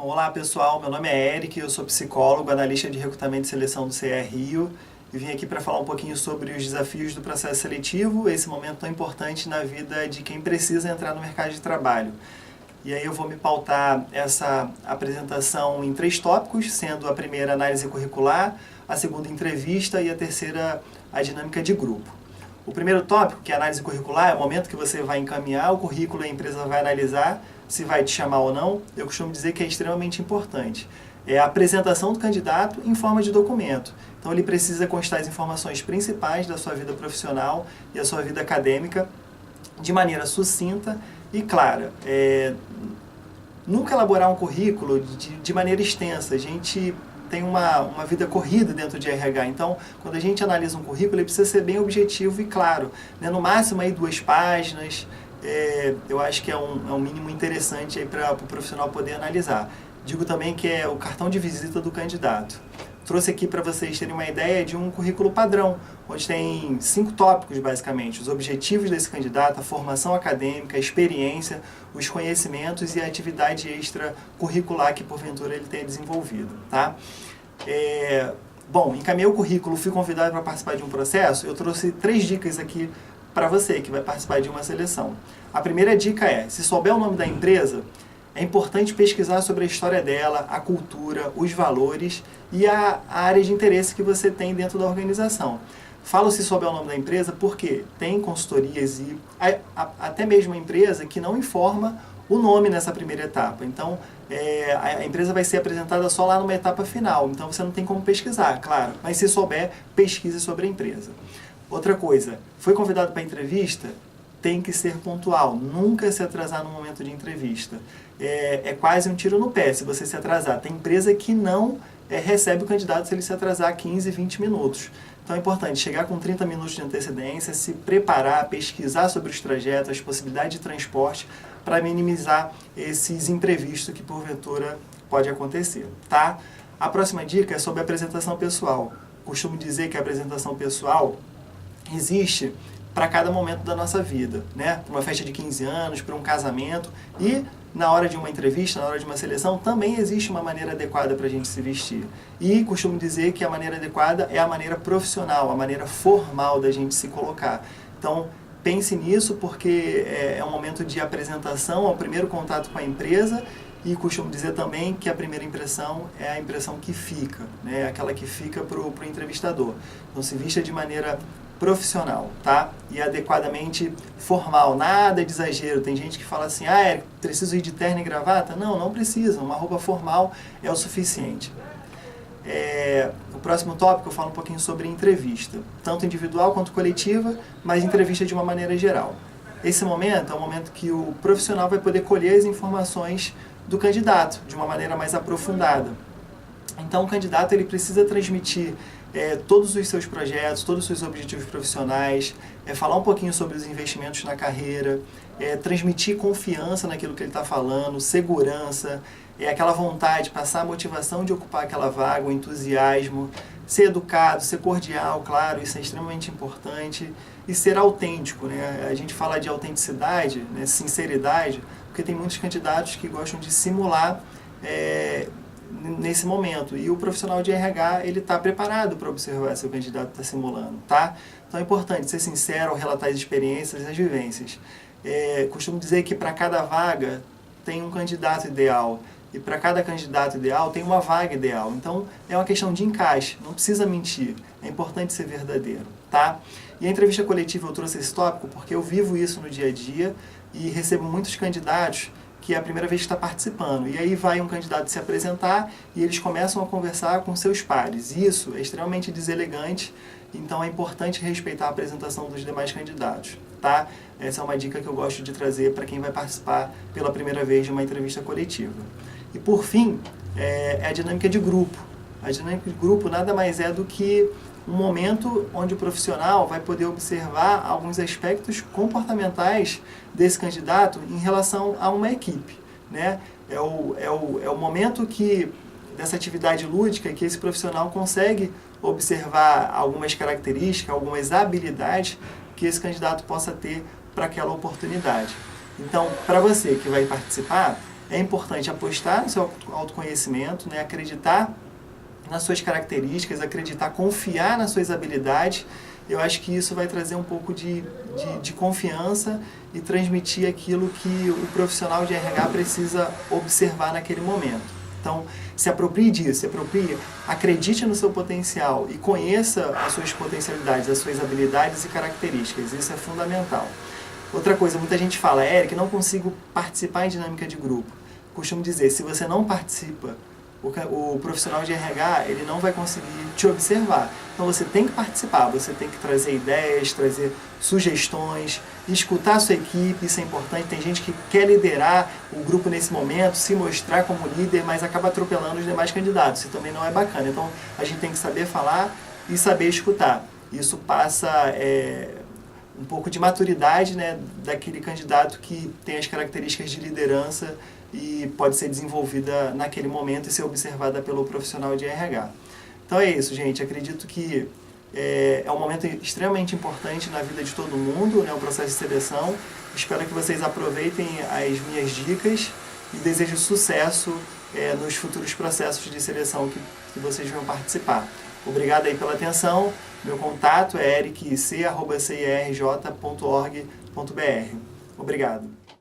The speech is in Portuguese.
Olá pessoal, meu nome é Eric, eu sou psicólogo, analista de recrutamento e seleção do CE Rio e vim aqui para falar um pouquinho sobre os desafios do processo seletivo, esse momento tão importante na vida de quem precisa entrar no mercado de trabalho. E aí eu vou me pautar essa apresentação em 3 tópicos, sendo a primeira análise curricular, a segunda entrevista e a terceira a dinâmica de grupo. O primeiro tópico, que é a análise curricular, é o momento que você vai encaminhar o currículo e a empresa vai analisar se vai te chamar ou não. Eu costumo dizer que é extremamente importante. É a apresentação do candidato em forma de documento. Então ele precisa constar as informações principais da sua vida profissional e a sua vida acadêmica de maneira sucinta e clara. Nunca elaborar um currículo de maneira extensa. A gente tem uma vida corrida dentro de RH, então quando a gente analisa um currículo ele precisa ser bem objetivo e claro, né? No máximo aí 2 páginas, eu acho que é um mínimo interessante aí para o profissional poder analisar. Digo também que é o cartão de visita do candidato. Trouxe aqui para vocês terem uma ideia de um currículo padrão, onde tem 5 tópicos basicamente: os objetivos desse candidato, a formação acadêmica, a experiência, os conhecimentos e a atividade extracurricular que porventura ele tenha desenvolvido, tá? Bom, encaminhei o currículo, fui convidado para participar de um processo, eu trouxe 3 dicas aqui para você que vai participar de uma seleção. A primeira dica é, se souber o nome da empresa, é importante pesquisar sobre a história dela, a cultura, os valores e a área de interesse que você tem dentro da organização. Falo se souber o nome da empresa porque tem consultorias e até mesmo a empresa que não informa o nome nessa primeira etapa. Então, a empresa vai ser apresentada só lá numa etapa final, então você não tem como pesquisar, claro. Mas se souber, pesquise sobre a empresa. Outra coisa, foi convidado para entrevista? Tem que ser pontual, nunca se atrasar no momento de entrevista. É quase um tiro no pé se você se atrasar. Tem empresa que não recebe o candidato se ele se atrasar 15, 20 minutos. Então é importante chegar com 30 minutos de antecedência, se preparar, pesquisar sobre os trajetos, as possibilidades de transporte, para minimizar esses imprevistos que porventura pode acontecer, tá? A próxima dica é sobre a apresentação pessoal. Costumo dizer que a apresentação pessoal existe para cada momento da nossa vida, né? Para uma festa de 15 anos, para um casamento e na hora de uma entrevista, na hora de uma seleção, também existe uma maneira adequada para a gente se vestir. E costumo dizer que a maneira adequada é a maneira profissional, a maneira formal da gente se colocar. Então, pense nisso porque é um momento de apresentação, é o primeiro contato com a empresa e costumo dizer também que a primeira impressão é a impressão que fica, né? Aquela que fica para o entrevistador. Então, se vista de maneira profissional, tá? E adequadamente formal, nada de exagero. Tem gente que fala assim, preciso ir de terno e gravata? Não, não precisa, uma roupa formal é o suficiente. O próximo tópico eu falo um pouquinho sobre entrevista, tanto individual quanto coletiva, mas entrevista de uma maneira geral. Esse momento é o momento que o profissional vai poder colher as informações do candidato de uma maneira mais aprofundada. Então o candidato ele precisa transmitir todos os seus projetos, todos os seus objetivos profissionais, falar um pouquinho sobre os investimentos na carreira, transmitir confiança naquilo que ele está falando, segurança, aquela vontade, passar a motivação de ocupar aquela vaga, o entusiasmo, ser educado, ser cordial, claro, isso é extremamente importante, e ser autêntico, né? A gente fala de autenticidade, né, sinceridade, porque tem muitos candidatos que gostam de simular nesse momento, e o profissional de RH ele está preparado para observar se o candidato está simulando, tá? Então é importante ser sincero ao relatar as experiências e as vivências. Costumo dizer que para cada vaga tem um candidato ideal, e para cada candidato ideal tem uma vaga ideal, então é uma questão de encaixe, não precisa mentir, é importante ser verdadeiro, tá? E a entrevista coletiva eu trouxe esse tópico porque eu vivo isso no dia a dia e recebo muitos candidatos que é a primeira vez que está participando. E aí vai um candidato se apresentar e eles começam a conversar com seus pares. Isso é extremamente deselegante, então é importante respeitar a apresentação dos demais candidatos, tá? Essa é uma dica que eu gosto de trazer para quem vai participar pela primeira vez de uma entrevista coletiva. E por fim, é a dinâmica de grupo. A dinâmica de grupo nada mais é do que um momento onde o profissional vai poder observar alguns aspectos comportamentais desse candidato em relação a uma equipe, né? É o momento dessa atividade lúdica que esse profissional consegue observar algumas características, algumas habilidades que esse candidato possa ter para aquela oportunidade. Então, para você que vai participar, é importante apostar no seu autoconhecimento, né? Acreditar nas suas características, acreditar, confiar nas suas habilidades. Eu acho que isso vai trazer um pouco de confiança e transmitir aquilo que o profissional de RH precisa observar naquele momento. Então, se aproprie disso, acredite no seu potencial e conheça as suas potencialidades, as suas habilidades e características. Isso é fundamental. Outra coisa, muita gente fala, Eric, não consigo participar em dinâmica de grupo. Costumo dizer, se você não participa, o profissional de RH ele não vai conseguir te observar. Então você tem que participar, você tem que trazer ideias, trazer sugestões, escutar a sua equipe, isso é importante. Tem gente que quer liderar o grupo nesse momento, se mostrar como líder, mas acaba atropelando os demais candidatos. Isso também não é bacana. Então a gente tem que saber falar e saber escutar. Isso passa um pouco de maturidade, né, daquele candidato que tem as características de liderança e pode ser desenvolvida naquele momento e ser observada pelo profissional de RH. Então é isso, gente. Acredito que é um momento extremamente importante na vida de todo mundo, né, o processo de seleção. Espero que vocês aproveitem as minhas dicas e desejo sucesso nos futuros processos de seleção que vocês vão participar. Obrigado aí pela atenção. Meu contato é eric.c@cirj.org.br. Obrigado.